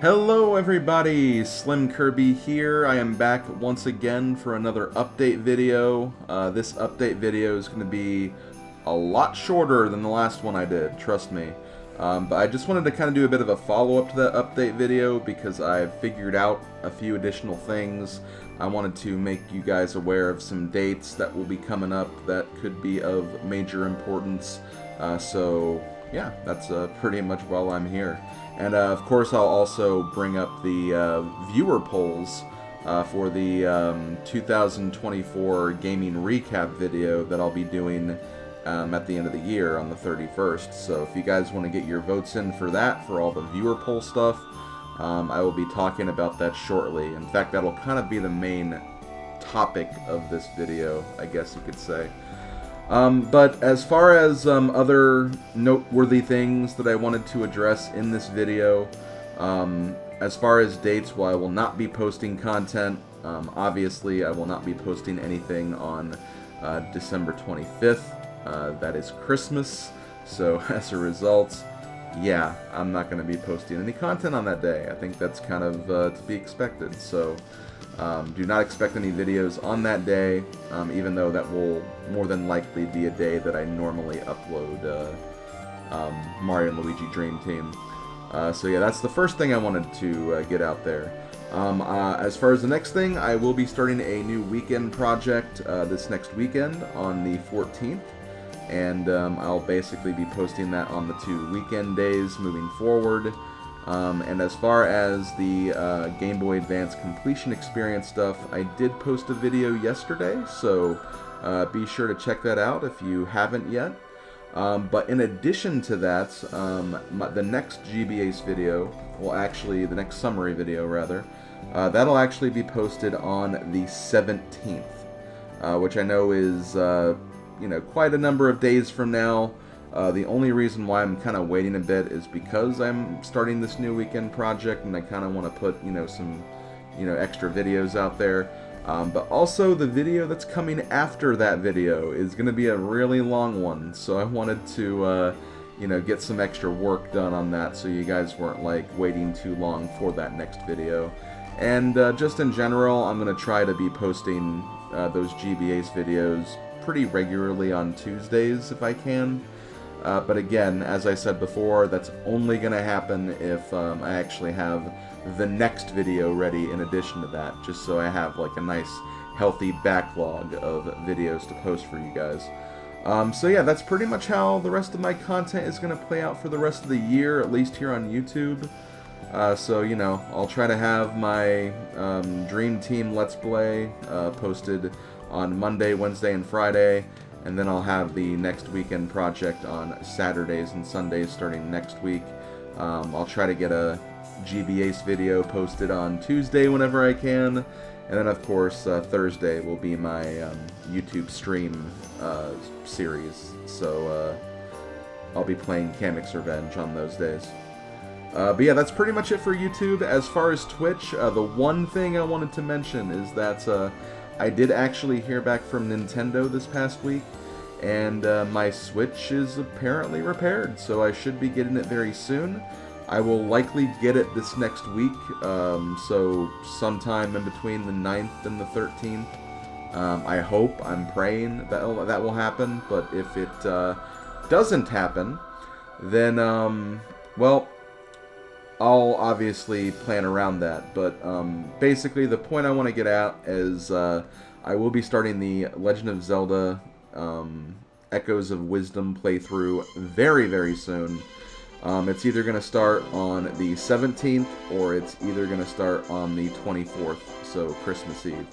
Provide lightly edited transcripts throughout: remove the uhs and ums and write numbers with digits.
Hello everybody, SlimKirby here. I am back once again for another update video. This update video is going to be a lot shorter than the last one I did, trust me. But I just wanted to kind of do a bit of a follow-up to that update video because I've figured out a few additional things. I wanted to make you guys aware of some dates that will be coming up that could be of major importance. So yeah, that's pretty much while I'm here. And of course I'll also bring up the viewer polls for the 2024 gaming recap video that I'll be doing at the end of the year on the 31st. So if you guys want to get your votes in for that, for all the viewer poll stuff, I will be talking about that shortly. In fact, that'll kind of be the main topic of this video, I guess you could say. But as far as other noteworthy things that I wanted to address in this video, as far as dates, while I will not be posting content, obviously I will not be posting anything on December 25th. That is Christmas, so as a result, yeah, I'm not going to be posting any content on that day. I think that's kind of to be expected, so do not expect any videos on that day, even though that will more than likely be a day that I normally upload Mario and Luigi Dream Team. So yeah, that's the first thing I wanted to get out there. As far as the next thing, I will be starting a new weekend project this next weekend on the 14th. And I'll basically be posting that on the 2 weekend days moving forward. And as far as the Game Boy Advance completion experience stuff, I did post a video yesterday, so be sure to check that out if you haven't yet. But in addition to that, the next GBACE video, well actually the next summary video rather, that'll actually be posted on the 17th, which I know is quite a number of days from now. The only reason why I'm kind of waiting a bit is because I'm starting this new weekend project and I kind of want to put, some, extra videos out there. But also the video that's coming after that video is going to be a really long one, so I wanted to, get some extra work done on that so you guys weren't, waiting too long for that next video. And just in general, I'm going to try to be posting those GBACE videos pretty regularly on Tuesdays if I can. But again, as I said before, that's only going to happen if I actually have the next video ready in addition to that, just so I have a nice healthy backlog of videos to post for you guys. So yeah, that's pretty much how the rest of my content is going to play out for the rest of the year, at least here on YouTube. So, I'll try to have my Dream Team Let's Play posted on Monday, Wednesday, and Friday. And then I'll have the next weekend project on Saturdays and Sundays starting next week. I'll try to get a GBACE video posted on Tuesday whenever I can. And then, of course, Thursday will be my YouTube stream series. So I'll be playing Kamek's Revenge on those days. But yeah, that's pretty much it for YouTube. As far as Twitch, the one thing I wanted to mention is that I did actually hear back from Nintendo this past week, and my Switch is apparently repaired, so I should be getting it very soon. I will likely get it this next week, so sometime in between the 9th and the 13th. I hope, I'm praying that will happen, but if it doesn't happen, then, well, I'll obviously plan around that, but basically the point I want to get at is I will be starting the Legend of Zelda Echoes of Wisdom playthrough very, very soon. It's either going to start on the 17th or it's either going to start on the 24th, so Christmas Eve.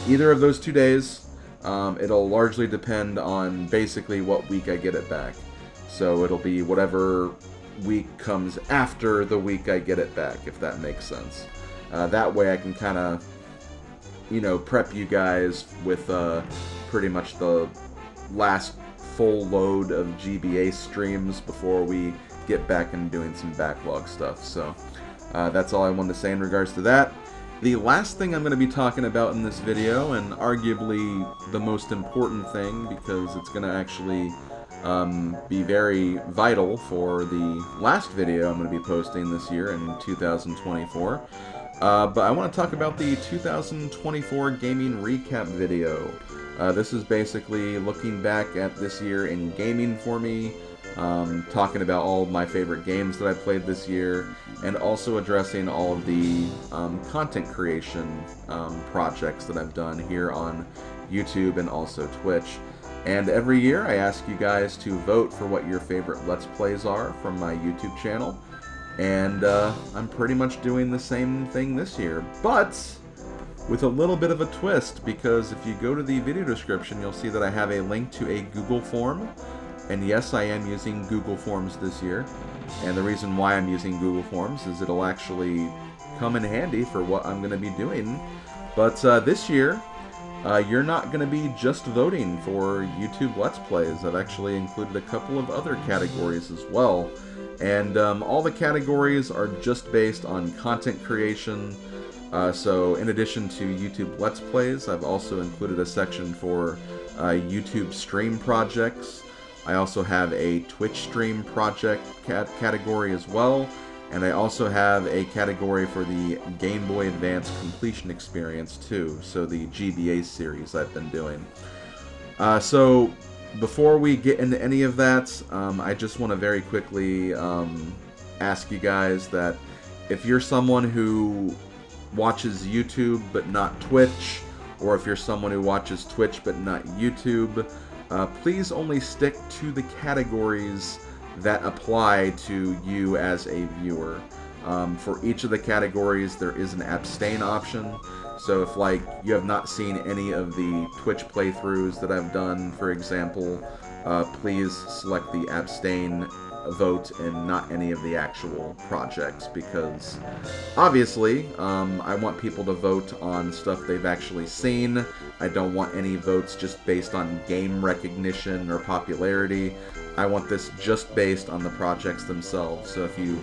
Either of those 2 days, it'll largely depend on basically what week I get it back. So it'll be whatever week comes after the week I get it back, if that makes sense. That way I can kind of, prep you guys with pretty much the last full load of GBACE streams before we get back and doing some backlog stuff. So that's all I wanted to say in regards to that. The last thing I'm going to be talking about in this video, and arguably the most important thing because it's going to actually be very vital for the last video I'm going to be posting this year in 2024. But I want to talk about the 2024 gaming recap video. This is basically looking back at this year in gaming for me, talking about all of my favorite games that I played this year, and also addressing all of the content creation projects that I've done here on YouTube and also Twitch. And every year I ask you guys to vote for what your favorite Let's Plays are from my YouTube channel. And I'm pretty much doing the same thing this year, but with a little bit of a twist, because if you go to the video description, you'll see that I have a link to a Google form. And yes, I am using Google Forms this year. And the reason why I'm using Google Forms is it'll actually come in handy for what I'm going to be doing. But this year, you're not going to be just voting for YouTube Let's Plays. I've actually included a couple of other categories as well. And all the categories are just based on content creation. So in addition to YouTube Let's Plays, I've also included a section for YouTube stream projects. I also have a Twitch stream project category as well. And I also have a category for the Game Boy Advance completion experience too, so the GBACE series I've been doing. So before we get into any of that, I just want to very quickly ask you guys that if you're someone who watches YouTube but not Twitch, or if you're someone who watches Twitch but not YouTube, please only stick to the categories that apply to you as a viewer. For each of the categories, there is an abstain option. So if, like, you have not seen any of the Twitch playthroughs that I've done, for example, please select the abstain vote and not any of the actual projects, because obviously I want people to vote on stuff they've actually seen. I don't want any votes just based on game recognition or popularity. I want this just based on the projects themselves. So if you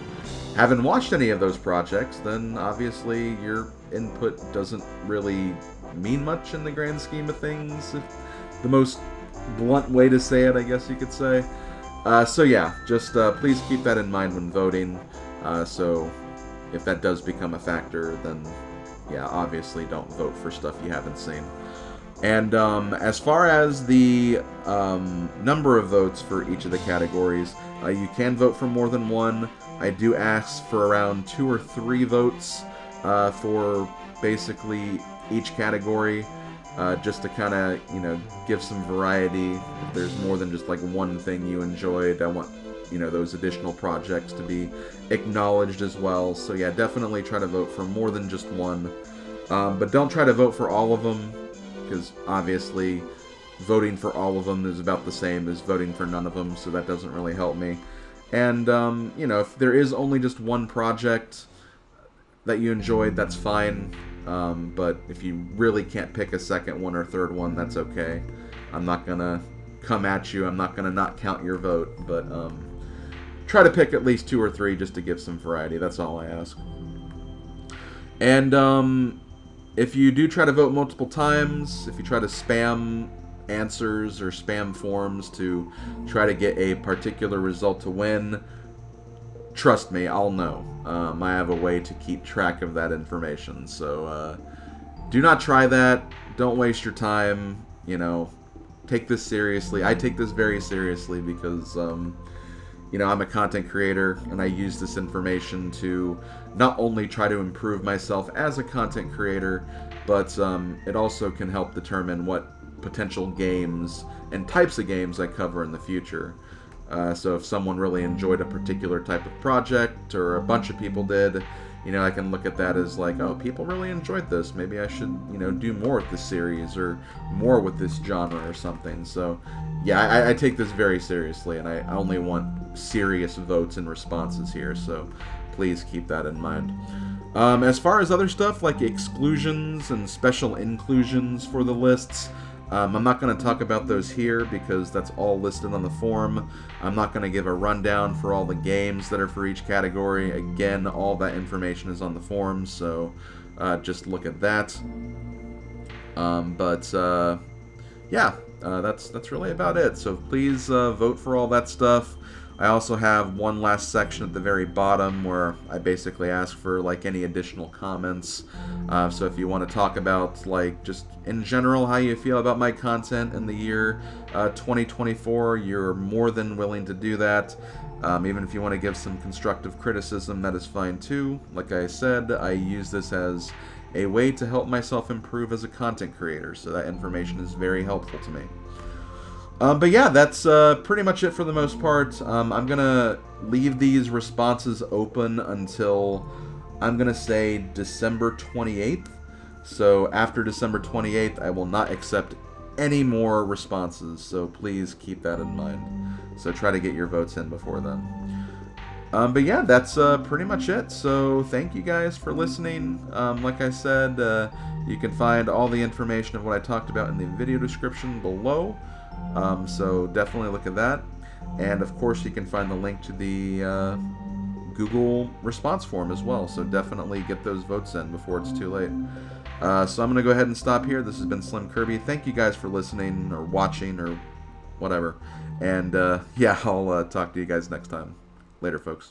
haven't watched any of those projects, then obviously your input doesn't really mean much in the grand scheme of things. The most blunt way to say it, I guess you could say. So yeah, just please keep that in mind when voting. So if that does become a factor, then yeah, obviously don't vote for stuff you haven't seen. And as far as the number of votes for each of the categories, you can vote for more than one. I do ask for around 2 or 3 votes for basically each category, just to kind of, you know, give some variety. If there's more than just like one thing you enjoyed, I want, you know, those additional projects to be acknowledged as well. So yeah, definitely try to vote for more than just one. But don't try to vote for all of them, because obviously voting for all of them is about the same as voting for none of them, so that doesn't really help me. And, you know, if there is only just one project that you enjoyed, that's fine. But if you really can't pick a second one or third one, that's okay. I'm not gonna come at you. I'm not gonna not count your vote, but try to pick at least 2 or 3 just to give some variety. That's all I ask. And if you do try to vote multiple times, if you try to spam answers or spam forms to try to get a particular result to win, trust me, I'll know. I have a way to keep track of that information. So do not try that. Don't waste your time. You know, take this seriously. I take this very seriously because, you know, I'm a content creator and I use this information to not only try to improve myself as a content creator, but it also can help determine what potential games and types of games I cover in the future. So if someone really enjoyed a particular type of project, or a bunch of people did, you know, I can look at that as like, oh, people really enjoyed this. Maybe I should, you know, do more with this series or more with this genre or something. So, yeah, I take this very seriously, and I only want serious votes and responses here. So please keep that in mind. As far as other stuff like exclusions and special inclusions for the lists, I'm not going to talk about those here because that's all listed on the forum. I'm not going to give a rundown for all the games that are for each category. Again, all that information is on the forum, so just look at that. Yeah, that's really about it. So please vote for all that stuff. I also have one last section at the very bottom where I basically ask for like any additional comments. So if you want to talk about like just in general how you feel about my content in the year 2024, you're more than willing to do that. Even if you want to give some constructive criticism, that is fine too. Like I said, I use this as a way to help myself improve as a content creator, so that information is very helpful to me. But yeah, that's pretty much it for the most part. I'm going to leave these responses open until, I'm going to say, December 28th. So after December 28th, I will not accept any more responses. So please keep that in mind. So try to get your votes in before then. But yeah, that's pretty much it. So thank you guys for listening. Like I said, you can find all the information of what I talked about in the video description below. So definitely look at that. And of course you can find the link to the Google response form as well. So definitely get those votes in before it's too late. So I'm going to go ahead and stop here. This has been SlimKirby. Thank you guys for listening or watching or whatever. And yeah, I'll talk to you guys next time. Later, folks.